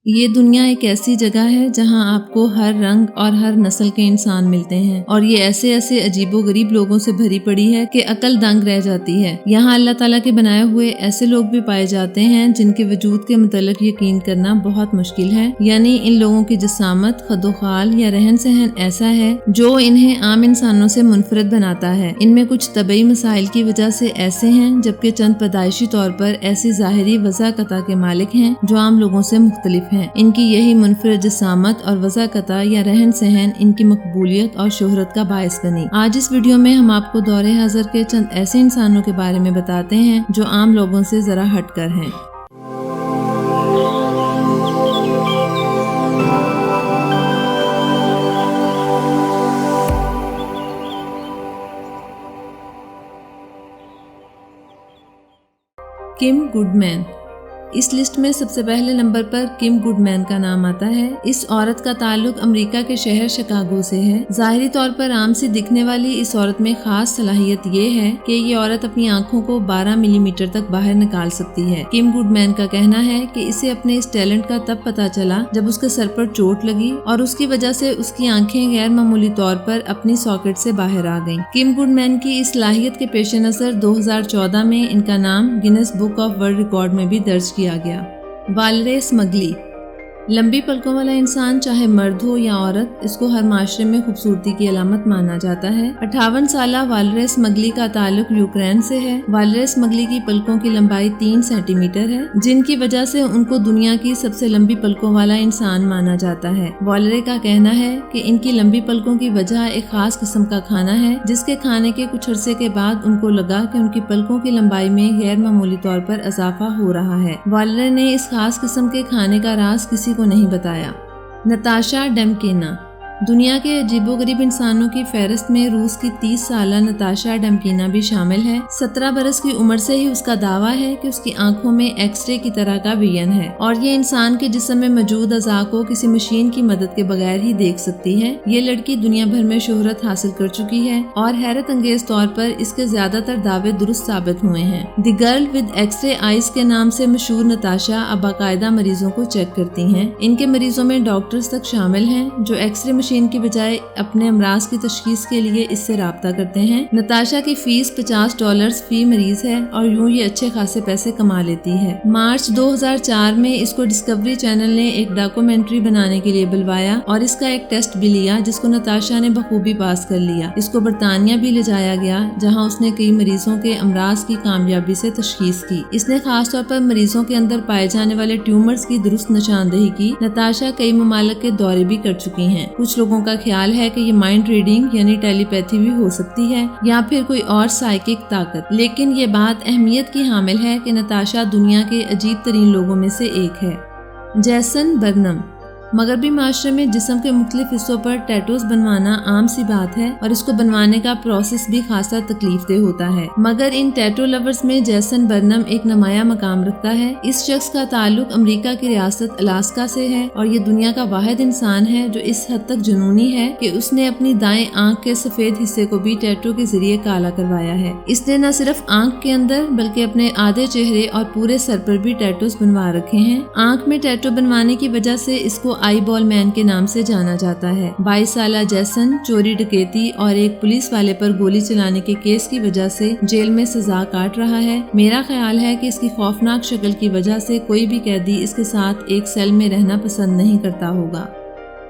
یہ دنیا ایک ایسی جگہ ہے جہاں آپ کو ہر رنگ اور ہر نسل کے انسان ملتے ہیں، اور یہ ایسے عجیب و غریب لوگوں سے بھری پڑی ہے کہ عقل دنگ رہ جاتی ہے۔ یہاں اللہ تعالیٰ کے بنائے ہوئے ایسے لوگ بھی پائے جاتے ہیں جن کے وجود کے متعلق یقین کرنا بہت مشکل ہے، یعنی ان لوگوں کی جسامت، خد و خال یا رہن سہن ایسا ہے جو انہیں عام انسانوں سے منفرد بناتا ہے۔ ان میں کچھ طبعی مسائل کی وجہ سے ایسے ہیں، جبکہ چند پیدائشی طور پر ایسی ظاہری وضاحت کے مالک ہیں جو عام لوگوں سے مختلف ہیں۔ ان کی یہی منفرد جسامت اور وضاحت یا رہن سہن ان کی مقبولیت اور شہرت کا باعث بنی۔ آج اس ویڈیو میں ہم آپ کو دور حاضر کے چند ایسے انسانوں کے بارے میں بتاتے ہیں جو عام لوگوں سے ذرا ہٹ کر ہیں۔ کم گڈ مین۔ اس لسٹ میں سب سے پہلے نمبر پر کم گڈ مین کا نام آتا ہے۔ اس عورت کا تعلق امریکہ کے شہر شکاگو سے ہے۔ ظاہری طور پر عام سی دکھنے والی اس عورت میں خاص صلاحیت یہ ہے کہ یہ عورت اپنی آنکھوں کو 12 ملی میٹر تک باہر نکال سکتی ہے۔ کم گڈ مین کا کہنا ہے کہ اسے اپنے اس ٹیلنٹ کا تب پتہ چلا جب اس کے سر پر چوٹ لگی اور اس کی وجہ سے اس کی آنکھیں غیر معمولی طور پر اپنی ساکٹ سے باہر آ گئیں۔ کم گڈ مین کی اس صلاحیت کے پیش نظر 2014 میں ان کا نام grains book of world record میں بھی درج کیا گیا۔ والرس مگلی۔ لمبی پلکوں والا انسان چاہے مرد ہو یا عورت، اس کو ہر معاشرے میں خوبصورتی کی علامت مانا جاتا ہے۔ 58 سالہ والرس مگلی کا تعلق یوکرین سے ہے۔ والرس مگلی کی پلکوں کی لمبائی 3 سینٹی میٹر ہے، جن کی وجہ سے ان کو دنیا کی سب سے لمبی پلکوں والا انسان مانا جاتا ہے۔ والرے کا کہنا ہے کہ ان کی لمبی پلکوں کی وجہ ایک خاص قسم کا کھانا ہے، جس کے کھانے کے کچھ عرصے کے بعد ان کو لگا کہ ان کی پلکوں کی لمبائی میں غیر معمولی طور پر اضافہ ہو رہا ہے۔ والرے نے اس خاص قسم کے کھانے کا راز کسی کو نہیں بتایا۔ نتاشا ڈیمکینا۔ دنیا کے عجیب و غریب انسانوں کی فہرست میں روس کی 30 سالہ نتاشا ڈیمکینا بھی شامل ہے۔ 17 برس کی عمر سے ہی اس کا دعویٰ ہے کہ اس کی آنکھوں میں ایکس رے کی طرح کا ویژن ہے اور یہ انسان کے جسم میں موجود اعضاء کو کسی مشین کی مدد کے بغیر ہی دیکھ سکتی ہے۔ یہ لڑکی دنیا بھر میں شہرت حاصل کر چکی ہے اور حیرت انگیز طور پر اس کے زیادہ تر دعوے درست ثابت ہوئے ہیں۔ The girl with X ray eyes کے نام سے مشہور نتاشا اب باقاعدہ مریضوں کو چیک کرتی ہیں۔ ان کے مریضوں میں ڈاکٹرز تک شامل ہیں جو ایکس رے مشین کی بجائے اپنے امراض کی تشخیص کے لیے اس سے رابطہ کرتے ہیں۔ نتاشا کی فیس $50 فی مریض ہے اور یوں یہ اچھے خاصے پیسے کما لیتی ہے۔ مارچ 2004 میں اس کو ڈسکوری چینل نے ایک ڈاکومنٹری بنانے کے لیے بلوایا اور اس کا ایک ٹیسٹ بھی لیا جس کو نتاشا نے بخوبی پاس کر لیا۔ اس کو برطانیہ بھی لے جایا گیا جہاں اس نے کئی مریضوں کے امراض کی کامیابی سے تشخیص کی۔ اس نے خاص طور پر مریضوں کے اندر پائے جانے والے ٹیومرز کی درست نشاندہی کی۔ نتاشا کئی ممالک کے دورے بھی کر چکی ہیں۔ کچھ لوگوں کا خیال ہے کہ یہ مائنڈ ریڈنگ یعنی ٹیلی پیتھی بھی ہو سکتی ہے یا پھر کوئی اور سائیکک طاقت، لیکن یہ بات اہمیت کی حامل ہے کہ نتاشا دنیا کے عجیب ترین لوگوں میں سے ایک ہے۔ جیسن برنم۔ مغربی معاشرے میں جسم کے مختلف حصوں پر ٹیٹوز بنوانا عام سی بات ہے اور اس کو بنوانے کا پروسیس بھی خاصا تکلیف دہ ہوتا ہے، مگر ان ٹیٹو لورز میں جیسن برنم ایک نمایاں مقام رکھتا ہے۔ اس شخص کا تعلق امریکہ کی ریاست الاسکا سے ہے اور یہ دنیا کا واحد انسان ہے جو اس حد تک جنونی ہے کہ اس نے اپنی دائیں آنکھ کے سفید حصے کو بھی ٹیٹو کے ذریعے کالا کروایا ہے۔ اس نے نہ صرف آنکھ کے اندر بلکہ اپنے آدھے چہرے اور پورے سر پر بھی ٹیٹوز بنوا رکھے ہیں۔ آنکھ میں ٹیٹو بنوانے کی وجہ سے اس کو آئی بال مین کے نام سے جانا جاتا ہے۔ 22 سالہ جیسن چوری ڈکیتی اور ایک پولیس والے پر گولی چلانے کے کیس کی وجہ سے جیل میں سزا کاٹ رہا ہے۔ میرا خیال ہے کہ اس کی خوفناک شکل کی وجہ سے کوئی بھی قیدی اس کے ساتھ ایک سیل میں رہنا پسند نہیں کرتا ہوگا۔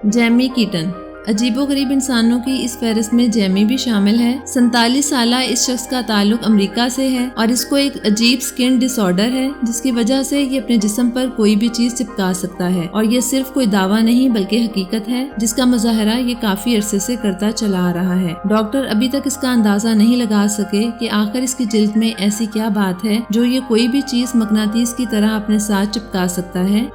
جیمی کیٹن۔ عجیب و غریب انسانوں کی اس فہرست میں جیمی بھی شامل ہے۔ 47 سالہ اس شخص کا تعلق امریکہ سے ہے اور اس کو ایک عجیب سکن ڈس آرڈر ہے جس کی وجہ سے یہ اپنے جسم پر کوئی بھی چیز چپکا سکتا ہے اور یہ صرف کوئی دعویٰ نہیں بلکہ حقیقت ہے جس کا مظاہرہ یہ کافی عرصے سے کرتا چلا آ رہا ہے۔ ڈاکٹر ابھی تک اس کا اندازہ نہیں لگا سکے کہ آخر اس کی جلد میں ایسی کیا بات ہے جو یہ کوئی بھی چیز مقناطیس کی طرح اپنے ساتھ چپکا سکتا ہے۔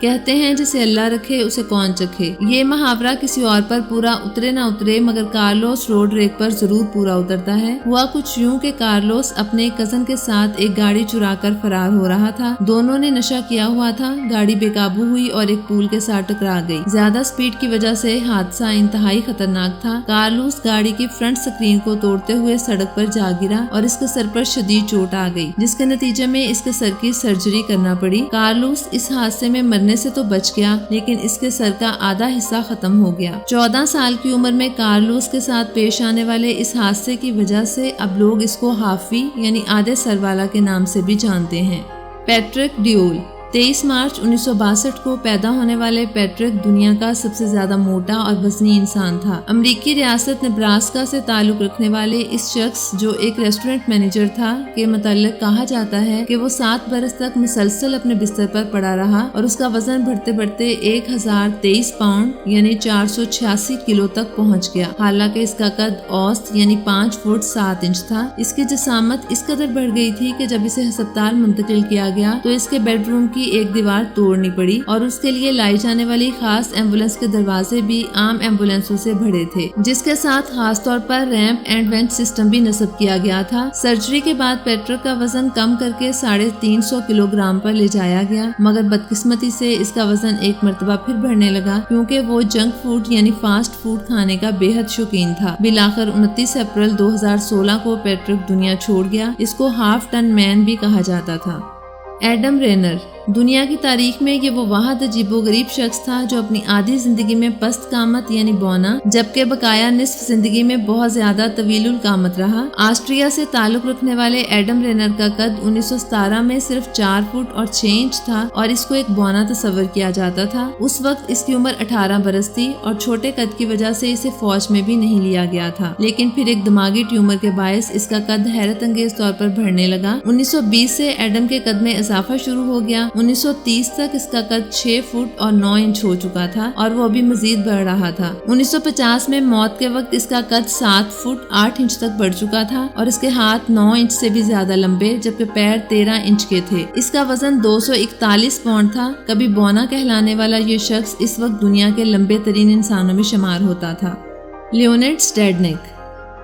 کہتے ہیں جسے اللہ رکھے اسے کون چکھے۔ یہ محاورہ کسی اور پر پورا اترے نہ اترے مگر کارلوس روڈریک پر ضرور پورا اترتا ہے۔ ہوا کچھ یوں کہ کارلوس اپنے کزن کے ساتھ ایک گاڑی چرا کر فرار ہو رہا تھا۔ دونوں نے نشہ کیا ہوا تھا۔ گاڑی بے قابو ہوئی اور ایک پول کے ساتھ ٹکرا گئی۔ زیادہ سپیڈ کی وجہ سے حادثہ انتہائی خطرناک تھا۔ کارلوس گاڑی کی فرنٹ سکرین کو توڑتے ہوئے سڑک پر جا گرا اور اس کے سر پر شدید چوٹ آ گئی، جس کے نتیجے میں اس کے سر کی سرجری کرنا پڑی۔ کارلوس اس حادثے میں مرنے سے تو بچ گیا لیکن اس کے سر کا آدھا حصہ ختم ہو گیا۔ 14 سال کی عمر میں کارلوس کے ساتھ پیش آنے والے اس حادثے کی وجہ سے اب لوگ اس کو ہافی یعنی آدھے سر والا کے نام سے بھی جانتے ہیں۔ پیٹرک ڈیول 23 مارچ 1962 کو پیدا ہونے والے پیٹرک دنیا کا سب سے زیادہ موٹا اور وزنی انسان تھا۔ امریکی ریاست نبراسکا سے تعلق رکھنے والے اس شخص جو ایک ریسٹورنٹ مینیجر تھا کے متعلق کہا جاتا ہے کہ وہ 7 برس تک مسلسل اپنے بستر پر پڑا رہا اور اس کا وزن بڑھتے بڑھتے 1023 پاؤنڈ یعنی 486 کلو تک پہنچ گیا، حالانکہ اس کا قد اوسط یعنی 5 فٹ 7 انچ تھا۔ اس کی جسامت اس قدر بڑھ گئی تھی کہ جب اسے ہسپتال منتقل کیا گیا تو اس کے بیڈ روم کی ایک دیوار توڑنی پڑی اور اس کے لیے لائی جانے والی خاص ایمبولینس کے دروازے بھی عام ایمبولینسوں سے بھرے تھے، جس کے ساتھ خاص طور پر ریمپ اینڈ وینٹ سسٹم بھی نصب کیا گیا تھا۔ سرجری کے بعد پیٹرک کا وزن کم کر کے 350 کلو گرام پر لے جایا گیا، مگر بدقسمتی سے اس کا وزن ایک مرتبہ پھر بڑھنے لگا کیونکہ وہ جنک فوڈ یعنی فاسٹ فوڈ کھانے کا بے حد شوقین تھا۔ بالآخر 29 اپریل 2016 کو پیٹرک دنیا چھوڑ گیا۔ اس کو ہاف ٹن مین بھی کہا جاتا تھا۔ ایڈم رینر دنیا کی تاریخ میں یہ وہ واحد عجیب و غریب شخص تھا جو اپنی آدھی زندگی میں پست قامت یعنی بونا جبکہ بقایا نصف زندگی میں بہت زیادہ طویل القامت رہا۔ آسٹریا سے تعلق رکھنے والے ایڈم رینر کا قد 1917 میں صرف 4 فٹ اور 6 انچ تھا اور اس کو ایک بونا تصور کیا جاتا تھا۔ اس وقت اس کی عمر 18 برس تھی اور چھوٹے قد کی وجہ سے اسے فوج میں بھی نہیں لیا گیا تھا، لیکن پھر ایک دماغی ٹیومر کے باعث اس کا قد حیرت انگیز طور پر بڑھنے لگا۔ 1920 سے ایڈم کے قد میں اضافہ شروع ہو گیا۔ 1930 تک اس کا قد 6 فٹ اور 9 انچ ہو چکا تھا اور وہ ابھی مزید بڑھ رہا تھا۔ 1950 میں موت کے وقت اس کا قد 7 فٹ 8 انچ تک بڑھ چکا تھا اور اس کے ہاتھ 9 انچ سے بھی زیادہ لمبے جبکہ پیر 13 انچ کے تھے۔ اس کا وزن 241 پاؤنڈ تھا۔ کبھی بونا کہلانے والا یہ شخص اس وقت دنیا کے لمبے ترین انسانوں میں شمار ہوتا تھا۔ لیونڈ سٹیڈنک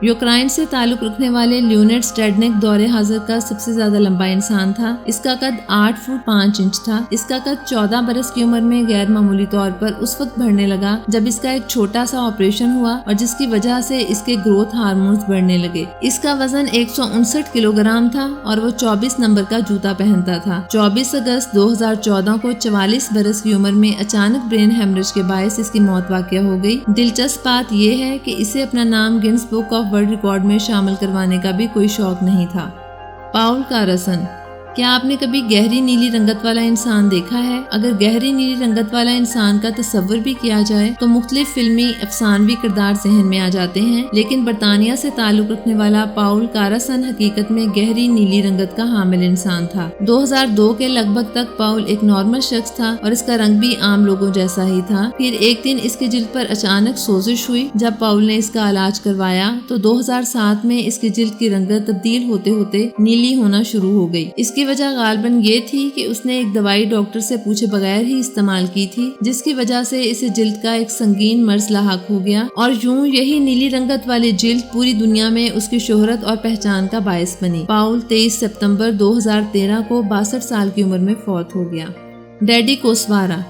یوکرائن سے تعلق رکھنے والے لیونڈ سٹیڈنک دور حاضر کا سب سے زیادہ لمبا انسان تھا۔ اس کا قد 8 فٹ 5 انچ تھا۔ اس کا قد 14 برس کی عمر میں غیر معمولی طور پر اس وقت بڑھنے لگا جب اس کا ایک چھوٹا سا آپریشن ہوا اور جس کی وجہ سے اس کے گروتھ ہارمونز بڑھنے لگے۔ اس کا وزن 159 کلو گرام تھا اور وہ 24 نمبر کا جوتا پہنتا تھا۔ 24 اگست 2014 کو 44 برس کی عمر میں اچانک برین ہیمریج کے باعث اس کی موت واقع ہو گئی۔ دلچسپ بات یہ ہے کہ اسے اپنا نام Guinness book of world record میں شامل کروانے کا بھی کوئی شوق نہیں تھا۔ پاؤل کارسن کیا آپ نے کبھی گہری نیلی رنگت والا انسان دیکھا ہے؟ اگر گہری نیلی رنگت والا انسان کا تصور بھی کیا جائے تو مختلف فلمی افسانوی کردار ذہن میں آ جاتے ہیں، لیکن برطانیہ سے تعلق رکھنے والا پاؤل کارسن حقیقت میں گہری نیلی رنگت کا حامل انسان تھا۔ 2002 کے لگ بھگ تک پاؤل ایک نارمل شخص تھا اور اس کا رنگ بھی عام لوگوں جیسا ہی تھا۔ پھر ایک دن اس کی جلد پر اچانک سوزش ہوئی۔ جب پاؤل نے اس کا علاج کروایا تو 2007 میں اس کی جلد کی رنگت تبدیل ہوتے ہوتے نیلی ہونا شروع ہو گئی۔ اس کی وجہ غالباً یہ تھی کہ اس نے ایک دوائی ڈاکٹر سے پوچھے بغیر ہی استعمال کی تھی، جس کی وجہ سے اسے جلد کا ایک سنگین مرض لاحق ہو گیا اور یوں یہی نیلی رنگت والی جلد پوری دنیا میں اس کی شہرت اور پہچان کا باعث بنی۔ پاؤل 23 ستمبر 2013 کو 62 سال کی عمر میں فوت ہو گیا۔ ڈیڈی کوسوارا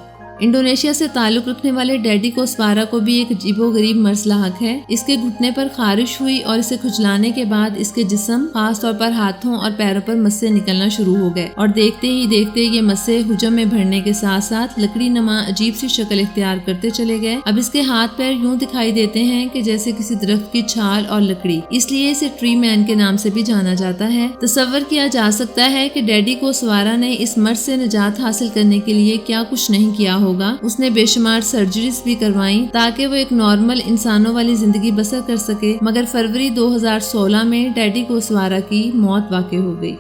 انڈونیشیا سے تعلق رکھنے والے ڈیڈی کوسوارا کو بھی ایک عجیب و غریب مرض لاحق ہے۔ اس کے گھٹنے پر خارش ہوئی اور اسے کھجلانے کے بعد اس کے جسم خاص طور پر ہاتھوں اور پیروں پر مسے نکلنا شروع ہو گئے اور دیکھتے ہی دیکھتے یہ مسے حجم میں بھرنے کے ساتھ ساتھ لکڑی نما عجیب سی شکل اختیار کرتے چلے گئے۔ اب اس کے ہاتھ پیر یوں دکھائی دیتے ہیں کہ جیسے کسی درخت کی چھال اور لکڑی، اس لیے اسے ٹری مین کے نام سے بھی جانا جاتا ہے۔ تصور کیا جا سکتا ہے کہ ڈیڈی کوسوارا نے اس مرض سے نجات حاصل کرنے کے لیے کیا کچھ نہیں کیا ہوگا۔ اس نے بے شمار سرجریز بھی کروائیں تاکہ وہ ایک نارمل انسانوں والی زندگی بسر کر سکے، مگر فروری 2016 میں ڈیڈی کوسوارا کی موت واقع ہو گئی۔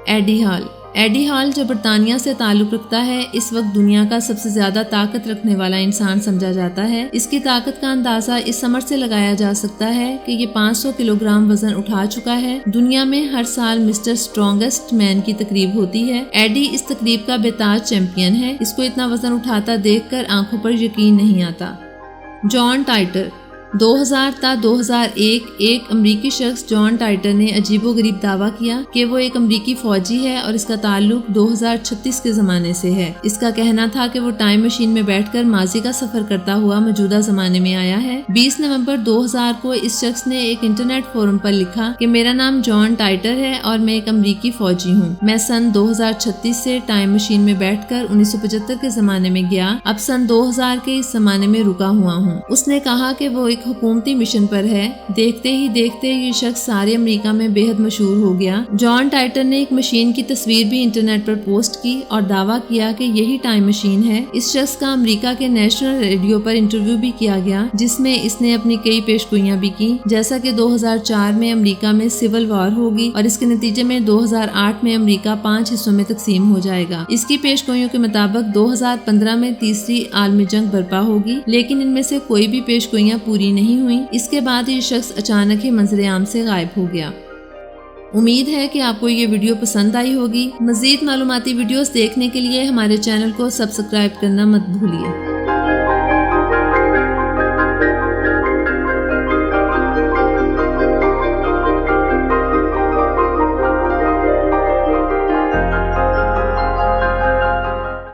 ایڈی ہال ایڈی ہال جو برطانیہ سے تعلق رکھتا ہے اس وقت دنیا کا سب سے زیادہ طاقت رکھنے والا انسان سمجھا جاتا ہے۔ اس کی طاقت کا اندازہ اس سمجھ سے لگایا جا سکتا ہے کہ یہ 500 کلو گرام وزن اٹھا چکا ہے۔ دنیا میں ہر سال مسٹر اسٹرانگسٹ مین کی تقریب ہوتی ہے۔ ایڈی اس تقریب کا بے تاج چیمپئن ہے۔ اس کو اتنا وزن اٹھاتا دیکھ کر آنکھوں پر یقین نہیں آتا۔ جان ٹائٹر 2000 تا 2001 ایک امریکی شخص جان ٹائٹر نے عجیب و غریب دعویٰ کیا کہ وہ ایک امریکی فوجی ہے اور اس کا تعلق 2036 کے زمانے سے ہے۔ اس کا کہنا تھا کہ وہ ٹائم مشین میں بیٹھ کر ماضی کا سفر کرتا ہوا موجودہ زمانے میں آیا ہے۔ 20 نومبر 2000 کو اس شخص نے ایک انٹرنیٹ فورم پر لکھا کہ میرا نام جان ٹائٹر ہے اور میں ایک امریکی فوجی ہوں۔ میں سن 2036 سے ٹائم مشین میں بیٹھ کر 1975 کے زمانے میں گیا، اب سن 2000 کے اس زمانے میں رکا ہوا ہوں۔ اس نے کہا کہ وہ ایک حکومتی مشن پر ہے۔ دیکھتے ہی دیکھتے یہ شخص سارے امریکہ میں بے حد مشہور ہو گیا۔ جان ٹائٹر نے ایک مشین کی تصویر بھی انٹرنیٹ پر پوسٹ کی اور دعویٰ کیا کہ یہی ٹائم مشین ہے۔ اس شخص کا امریکہ کے نیشنل ریڈیو پر انٹرویو بھی کیا گیا جس میں اس نے اپنی کئی پیشگوئیاں بھی کی، جیسا کہ 2004 میں امریکہ میں سول وار ہوگی اور اس کے نتیجے میں 2008 میں امریکہ 5 حصوں میں تقسیم ہو جائے گا۔ اس کی پیشگوئیوں کے مطابق 2015 میں تیسری عالمی جنگ برپا ہوگی، لیکن ان میں سے کوئی بھی پیشگوئیاں پوری نہیں ہوئیں۔ اس کے بعد یہ شخص اچانک ہی منظر عام سے غائب ہو گیا۔ امید ہے کہ آپ کو یہ ویڈیو پسند آئی ہوگی۔ مزید معلوماتی ویڈیوز دیکھنے کے لیے ہمارے چینل کو سبسکرائب کرنا مت بھولیے۔